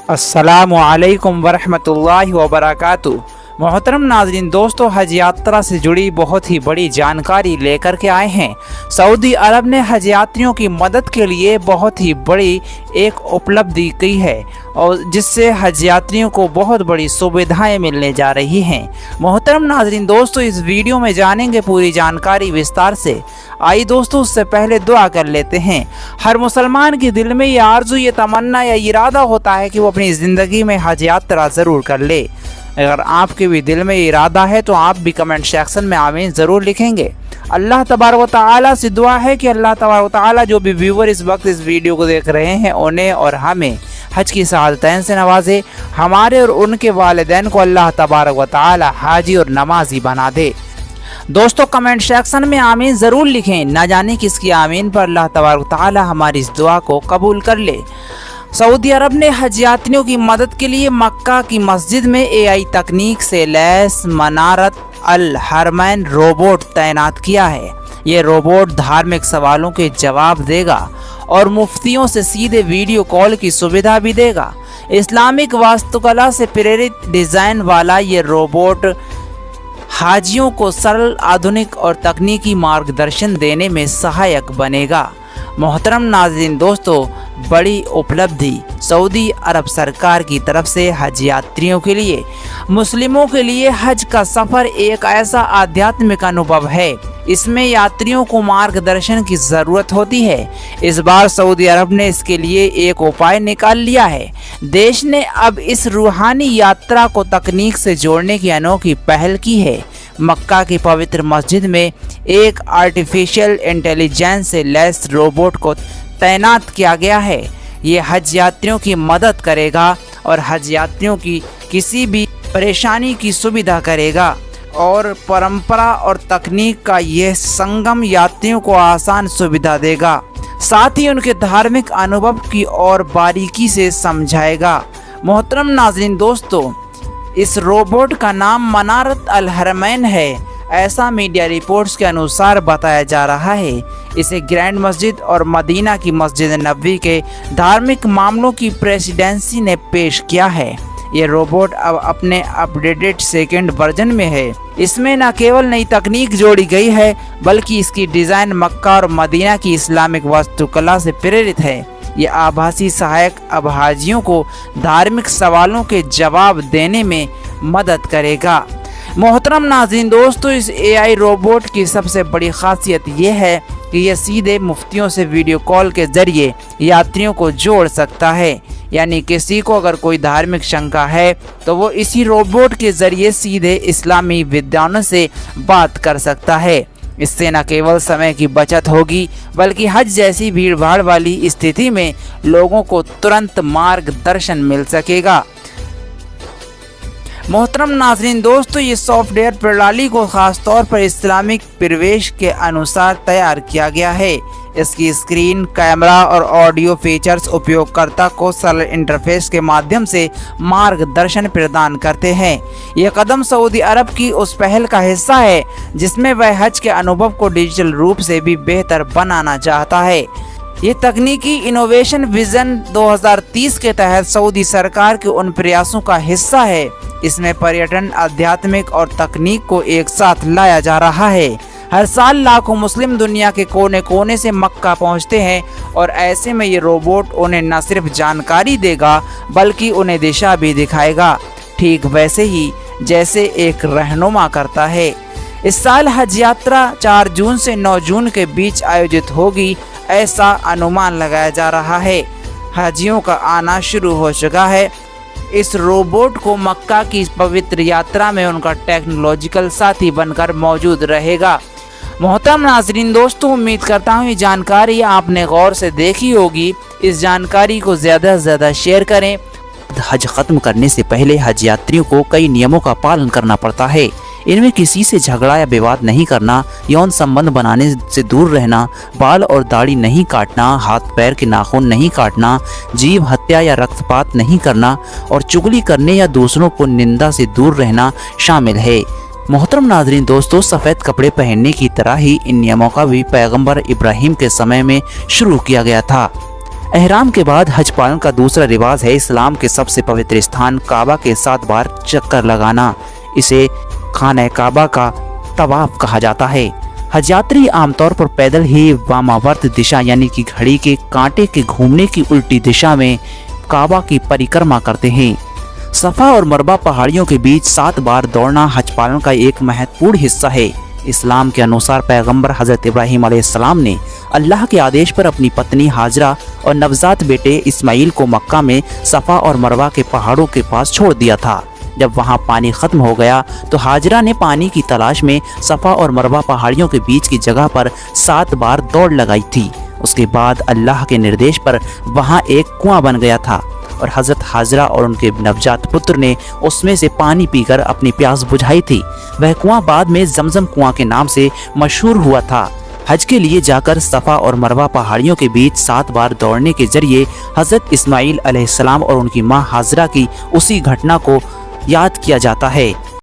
अस्सलामु अलैकुम वरहमतुल्लाहि वबरकातुहू। मोहतरम नाज़रीन दोस्तों, हज यात्रा से जुड़ी बहुत ही बड़ी जानकारी लेकर के आए हैं। सऊदी अरब ने हज यात्रियों की मदद के लिए बहुत ही बड़ी एक उपलब्धि की है और जिससे हज यात्रियों को बहुत बड़ी सुविधाएं मिलने जा रही हैं। मोहतरम नाज़रीन दोस्तों, इस वीडियो में जानेंगे पूरी जानकारी विस्तार से। आइए दोस्तों, उससे पहले दुआ कर लेते हैं। हर मुसलमान के दिल में ये आरज़ू, ये तमन्ना या इरादा होता है कि वो अपनी ज़िंदगी में हज यात्रा ज़रूर कर ले। अगर आपके भी दिल में इरादा है तो आप भी कमेंट सेक्शन में आमीन ज़रूर लिखेंगे। अल्लाह तबारक व तआला से दुआ है कि अल्लाह तबारक व तआला जो भी व्यूवर इस वक्त इस वीडियो को देख रहे हैं उन्हें और हमें हज की सआदतैन से नवाजे। हमारे और उनके वालिदैन को अल्लाह तबारक व तआला हाजी और नमाजी बना दे। दोस्तों, कमेंट सेक्शन में आमीन ज़रूर लिखें। ना जाने किसकी आमीन पर अल्लाह तबारक व तआला हमारी इस दुआ को कबूल कर ले। सऊदी अरब ने हज यात्रियों की मदद के लिए मक्का की मस्जिद में AI तकनीक से लैस मनारत अल हरमैन रोबोट तैनात किया है। ये रोबोट धार्मिक सवालों के जवाब देगा और मुफ्तियों से सीधे वीडियो कॉल की सुविधा भी देगा। इस्लामिक वास्तुकला से प्रेरित डिज़ाइन वाला ये रोबोट हाजियों को सरल, आधुनिक और तकनीकी मार्गदर्शन देने में सहायक बनेगा। मोहतरम नाज़रीन दोस्तों, बड़ी उपलब्धि सऊदी अरब सरकार की तरफ से हज यात्रियों के लिए। मुस्लिमों के लिए हज का सफ़र एक ऐसा आध्यात्मिक अनुभव है, इसमें यात्रियों को मार्गदर्शन की ज़रूरत होती है। इस बार सऊदी अरब ने इसके लिए एक उपाय निकाल लिया है। देश ने अब इस रूहानी यात्रा को तकनीक से जोड़ने की अनोखी पहल की है। मक्का की पवित्र मस्जिद में एक आर्टिफिशियल इंटेलिजेंस से लैस रोबोट को तैनात किया गया है। ये हज यात्रियों की मदद करेगा और हज यात्रियों की किसी भी परेशानी की सुविधा करेगा और परंपरा और तकनीक का यह संगम यात्रियों को आसान सुविधा देगा। साथ ही उनके धार्मिक अनुभव की और बारीकी से समझाएगा। मोहतरम नाज़रीन दोस्तों, इस रोबोट का नाम मनारत अल हरमैन है, ऐसा मीडिया रिपोर्ट्स के अनुसार बताया जा रहा है। इसे ग्रैंड मस्जिद और मदीना की मस्जिद नबवी के धार्मिक मामलों की प्रेसिडेंसी ने पेश किया है। ये रोबोट अब अपने अपडेटेड सेकंड वर्जन में है। इसमें न केवल नई तकनीक जोड़ी गई है बल्कि इसकी डिज़ाइन मक्का और मदीना की इस्लामिक वास्तुकला से प्रेरित है। ये आभासी सहायक अब हाजियों को धार्मिक सवालों के जवाब देने में मदद करेगा। मोहतरम नाज़रीन दोस्तों, इस AI रोबोट की सबसे बड़ी खासियत ये है कि यह सीधे मुफ्तियों से वीडियो कॉल के ज़रिए यात्रियों को जोड़ सकता है। यानी किसी को अगर कोई धार्मिक शंका है तो वो इसी रोबोट के ज़रिए सीधे इस्लामी विद्वानों से बात कर सकता है। इससे न केवल समय की बचत होगी बल्कि हज जैसी भीड़ भाड़ वाली स्थिति में लोगों को तुरंत मार्गदर्शन मिल सकेगा। मोहतरम नाज़रीन दोस्तों, ये सॉफ्टवेयर प्रणाली को ख़ास तौर पर इस्लामिक परिवेश के अनुसार तैयार किया गया है। इसकी स्क्रीन, कैमरा और ऑडियो फीचर्स उपयोगकर्ता को सरल इंटरफेस के माध्यम से मार्गदर्शन प्रदान करते हैं। ये कदम सऊदी अरब की उस पहल का हिस्सा है जिसमें वह हज के अनुभव को डिजिटल रूप से भी बेहतर बनाना चाहता है। ये तकनीकी इनोवेशन विज़न 2030 के तहत सऊदी सरकार के उन प्रयासों का हिस्सा है। इसमें पर्यटन, आध्यात्मिक और तकनीक को एक साथ लाया जा रहा है। हर साल लाखों मुस्लिम दुनिया के कोने कोने से मक्का पहुंचते हैं और ऐसे में ये रोबोट उन्हें न सिर्फ जानकारी देगा बल्कि उन्हें दिशा भी दिखाएगा, ठीक वैसे ही जैसे एक रहनुमा करता है। इस साल हज यात्रा 4 जून से 9 जून के बीच आयोजित होगी, ऐसा अनुमान लगाया जा रहा है। हाजियों का आना शुरू हो चुका है। इस रोबोट को मक्का की पवित्र यात्रा में उनका टेक्नोलॉजिकल साथी बनकर मौजूद रहेगा। मोहतरम नाज़रीन दोस्तों, उम्मीद करता हूँ ये जानकारी आपने गौर से देखी होगी। इस जानकारी को ज़्यादा से ज़्यादा शेयर करें। हज ख़त्म करने से पहले हज यात्रियों को कई नियमों का पालन करना पड़ता है। इनमें किसी से झगड़ा या विवाद नहीं करना, यौन संबंध बनाने से दूर रहना, बाल और दाढ़ी नहीं काटना, हाथ पैर के नाखून नहीं काटना, जीव हत्या या रक्तपात नहीं करना और चुगली करने या दूसरों को निंदा से दूर रहना शामिल है। मोहतरम नाज़रीन दोस्तों, सफ़ेद कपड़े पहनने की तरह ही इन नियमों का भी पैगंबर इब्राहिम के समय में शुरू किया गया था। एहराम के बाद हज पालन का दूसरा रिवाज है इस्लाम के सबसे पवित्र स्थान काबा के 7 बार चक्कर लगाना। इसे खाना काबा का तवाफ कहा जाता है। हज यात्री आमतौर पर पैदल ही वामावर्त दिशा यानी कि घड़ी के कांटे के घूमने की उल्टी दिशा में काबा की परिक्रमा करते हैं। सफ़ा और मरवा पहाड़ियों के बीच 7 बार दौड़ना हज पालन का एक महत्वपूर्ण हिस्सा है। इस्लाम के अनुसार पैगंबर हज़रत इब्राहीम अलैहिस्सलाम ने अल्लाह के आदेश पर अपनी पत्नी हाजरा और नवजात बेटे इस्माइल को मक्का में सफ़ा और मरवा के पहाड़ों के पास छोड़ दिया था। जब वहां पानी खत्म हो गया तो हाजरा ने पानी की तलाश में सफ़ा और मरवा पहाड़ियों के बीच की जगह पर 7 बार दौड़ लगाई थी। उसके बाद अल्लाह के निर्देश पर वहां एक कुआं बन गया था और हज़रत हाजरा और उनके नवजात पुत्र ने उसमें से पानी पीकर अपनी प्यास बुझाई थी। वह कुआं बाद में जमजम कुआं के नाम से मशहूर हुआ था। हज के लिए जाकर सफ़ा और मरवा पहाड़ियों के बीच 7 बार दौड़ने के जरिए हज़रत इस्माइल अलैहिस्सलाम और उनकी मां हाजरा की उसी घटना को याद किया जाता है।